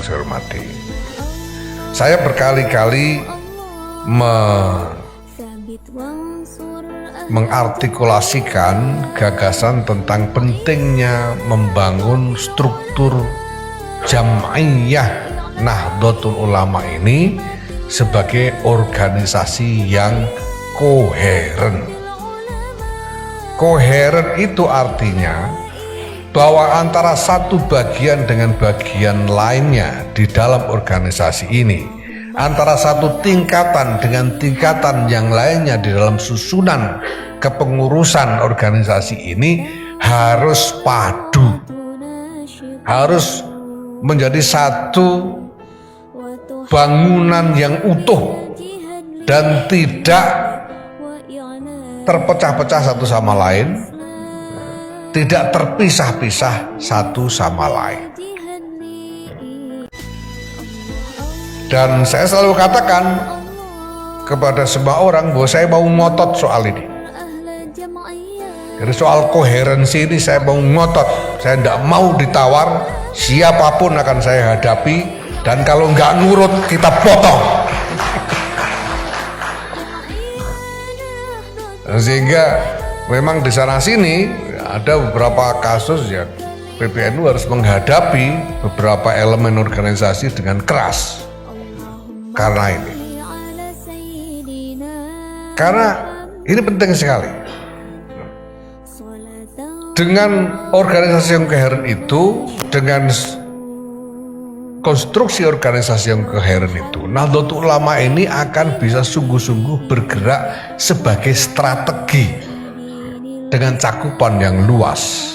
saya hormati, saya berkali-kali mengartikulasikan gagasan tentang pentingnya membangun struktur Jam'iyah Nahdlatul Ulama ini sebagai organisasi yang koheren. Koheren itu artinya bahwa antara satu bagian dengan bagian lainnya di dalam organisasi ini, antara satu tingkatan dengan tingkatan yang lainnya di dalam susunan kepengurusan organisasi ini harus padu, harus menjadi satu bangunan yang utuh dan tidak terpecah-pecah satu sama lain, tidak terpisah-pisah satu sama lain. Dan saya selalu katakan kepada semua orang bahwa saya mau ngotot soal ini. Jadi soal koherensi ini saya mau ngotot. Saya tidak mau ditawar, siapapun akan saya hadapi, dan kalau nggak nurut kita potong. Sehingga memang di sana sini ada beberapa kasus yang PBNU harus menghadapi beberapa elemen organisasi dengan keras. Karena ini penting sekali. Dengan organisasi yang koheren itu, dengan konstruksi organisasi yang koheren itu, Nahdlatul Ulama ini akan bisa sungguh-sungguh bergerak sebagai strategi dengan cakupan yang luas.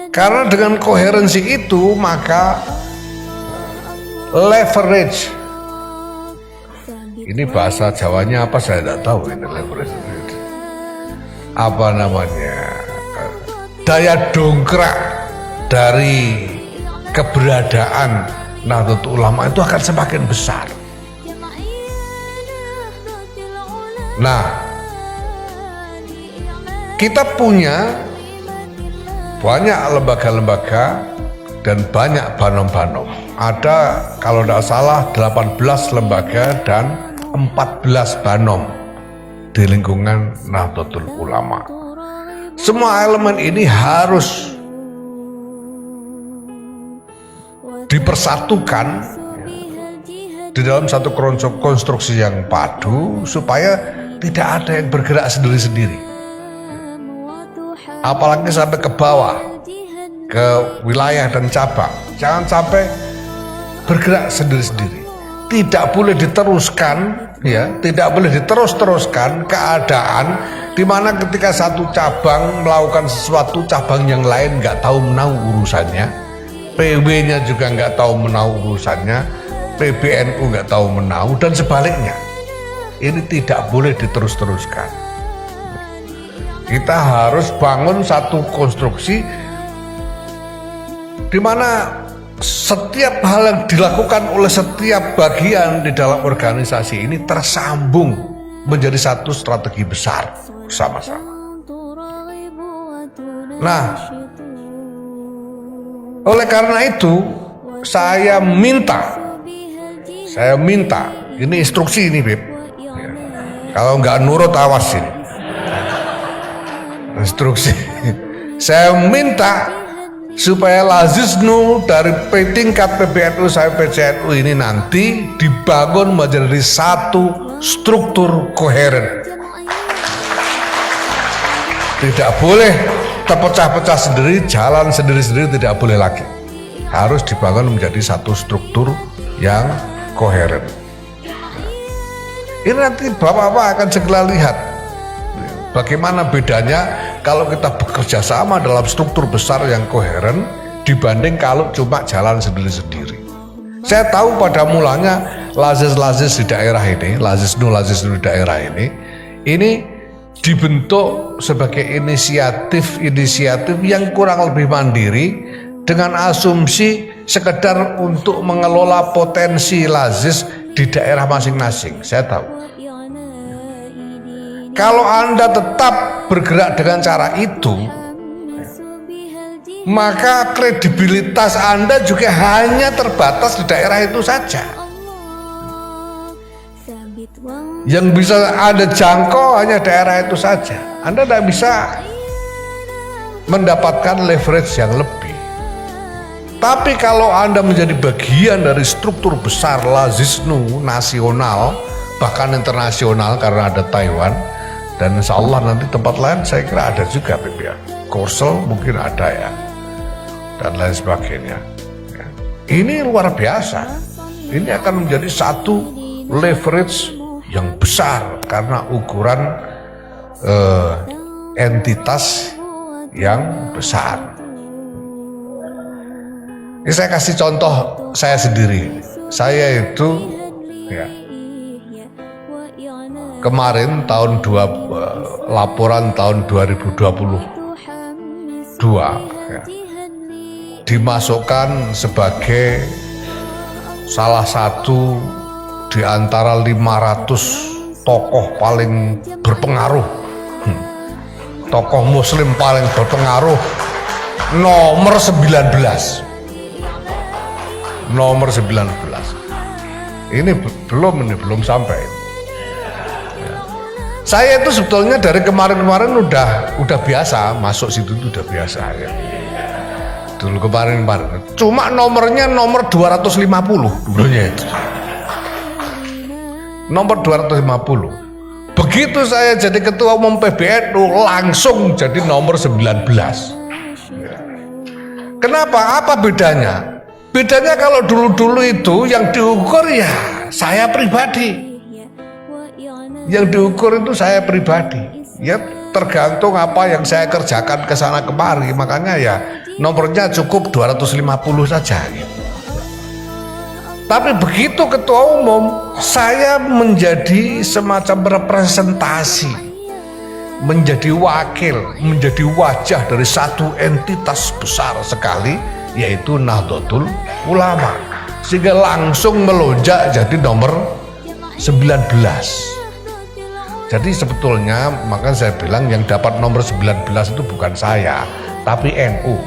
Karena dengan koherensi itu maka leverage, ini bahasa Jawanya apa saya tidak tahu ini leverage, apa namanya, daya dongkrak dari keberadaan Nahdlatul Ulama itu akan semakin besar. Nah, kita punya banyak lembaga-lembaga dan banyak banom-banom. Ada kalau tidak salah 18 lembaga dan 14 banom di lingkungan Nahdlatul Ulama. Semua elemen ini harus dipersatukan di dalam satu konstruksi yang padu supaya tidak ada yang bergerak sendiri-sendiri. Apalagi sampai ke bawah, ke wilayah dan cabang. Jangan sampai bergerak sendiri-sendiri. Tidak boleh diteruskan, ya, tidak boleh diterus-teruskan keadaan di mana ketika satu cabang melakukan sesuatu, cabang yang lain nggak tahu menahu urusannya, PW-nya juga nggak tahu menahu urusannya, PBNU nggak tahu menahu, dan sebaliknya. Ini tidak boleh diterus-teruskan. Kita harus bangun satu konstruksi di mana setiap hal yang dilakukan oleh setiap bagian di dalam organisasi ini tersambung menjadi satu strategi besar bersama-sama. Nah, oleh karena itu saya minta, ini instruksi ini, Beb. Kalau nggak nurut awas ini. Instruksi. Saya minta supaya Lazisnu dari tingkat PBNU sampai PCNU ini nanti dibangun menjadi satu struktur koheren. Tidak boleh terpecah-pecah sendiri, jalan sendiri-sendiri, tidak boleh lagi. Harus dibangun menjadi satu struktur yang koheren. Ini nanti Bapak-Bapak akan segera lihat bagaimana bedanya kalau kita bekerja sama dalam struktur besar yang koheren dibanding kalau cuma jalan sendiri-sendiri. Saya tahu pada mulanya lazis-lazis di daerah ini, lazisnu di daerah ini dibentuk sebagai inisiatif yang kurang lebih mandiri dengan asumsi sekedar untuk mengelola potensi lazis di daerah masing-masing. Saya tahu. Kalau Anda tetap bergerak dengan cara itu, maka kredibilitas Anda juga hanya terbatas di daerah itu saja. Yang bisa Anda jangkau hanya daerah itu saja. Anda tidak bisa mendapatkan leverage yang lebih. Tapi kalau Anda menjadi bagian dari struktur besar lazisnu nasional, bahkan internasional karena ada Taiwan, dan insya Allah nanti tempat lain saya kira ada juga ya. Korsel mungkin ada ya, dan lain sebagainya ya. Ini luar biasa. Ini akan menjadi satu leverage yang besar karena ukuran entitas yang besar. Ini saya kasih contoh saya sendiri. Saya itu ya, kemarin laporan tahun 2022 ya, dimasukkan sebagai salah satu di antara 500 tokoh paling berpengaruh, tokoh muslim paling berpengaruh nomor 19. Nomor 19. Ini belum sampai. Ya. Saya itu sebetulnya dari kemarin-kemarin udah biasa masuk situ, itu udah biasa ya. Dulu kemarin. Cuma nomornya nomor 250 dulunya itu. Nomor 250. Begitu saya jadi ketua umum PBNU langsung jadi nomor 19. Ya. Kenapa? Apa bedanya? Bedanya kalau dulu-dulu itu yang diukur ya saya pribadi. Yang diukur itu saya pribadi. Ya tergantung apa yang saya kerjakan ke sana kemari. Makanya ya nomornya cukup 250 saja. Tapi begitu ketua umum, saya menjadi semacam representasi, menjadi wakil, menjadi wajah dari satu entitas besar sekali, yaitu Nahdlatul Ulama, sehingga langsung melonjak jadi nomor 19. Jadi sebetulnya maka saya bilang yang dapat nomor 19 itu bukan saya, tapi NU.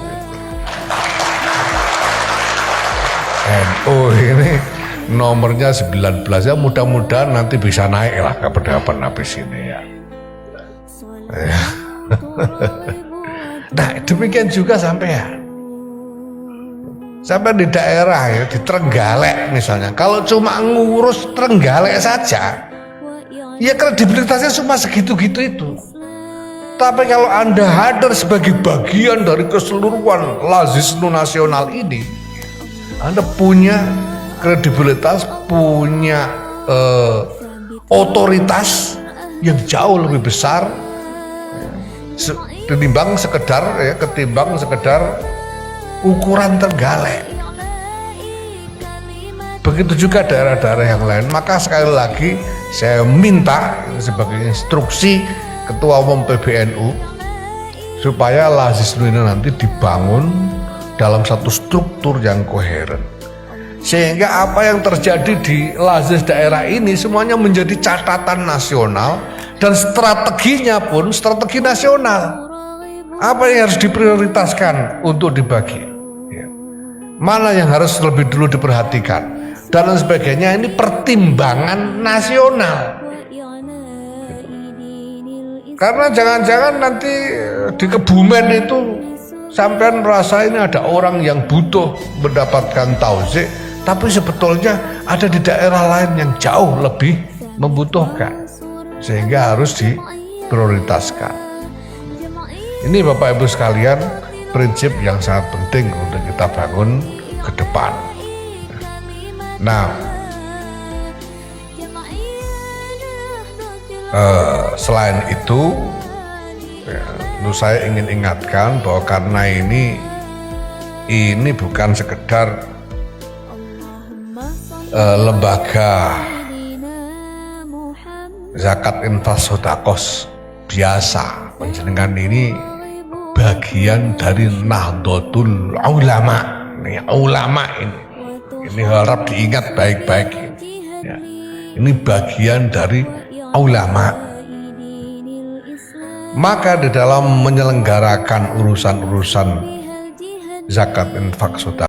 NU ini nomornya 19 ya, mudah-mudahan nanti bisa naik lah ke pedapan habis ini ya. Nah demikian juga sampai di daerah ya, di Trenggalek misalnya, kalau cuma ngurus Trenggalek saja ya kredibilitasnya cuma segitu-gitu itu. Tapi kalau Anda hadir sebagai bagian dari keseluruhan lazisnu nasional ini, Anda punya kredibilitas, punya otoritas yang jauh lebih besar ketimbang sekedar ukuran Trenggalek. Begitu juga daerah-daerah yang lain. Maka sekali lagi saya minta sebagai instruksi Ketua Umum PBNU supaya lazisnu ini nanti dibangun dalam satu struktur yang koheren, sehingga apa yang terjadi di lazis daerah ini semuanya menjadi catatan nasional dan strateginya pun strategi nasional. Apa yang harus diprioritaskan untuk dibagi, ya. Mana yang harus lebih dulu diperhatikan dan lain sebagainya. Ini pertimbangan nasional. Karena jangan-jangan nanti di Kebumen itu sampean merasa ini ada orang yang butuh mendapatkan tauzik, tapi sebetulnya ada di daerah lain yang jauh lebih membutuhkan, sehingga harus diprioritaskan. Ini Bapak Ibu sekalian, prinsip yang sangat penting untuk kita bangun ke depan. Nah, selain itu, ya, saya ingin ingatkan bahwa karena ini bukan sekedar lembaga zakat infak sedekah biasa, panjenengan ini bagian dari Nahdlatul Ulama. Nih, ulama ini harap diingat baik-baik ya. Ini bagian dari ulama. Maka di dalam menyelenggarakan urusan-urusan zakat, infak, sedekah.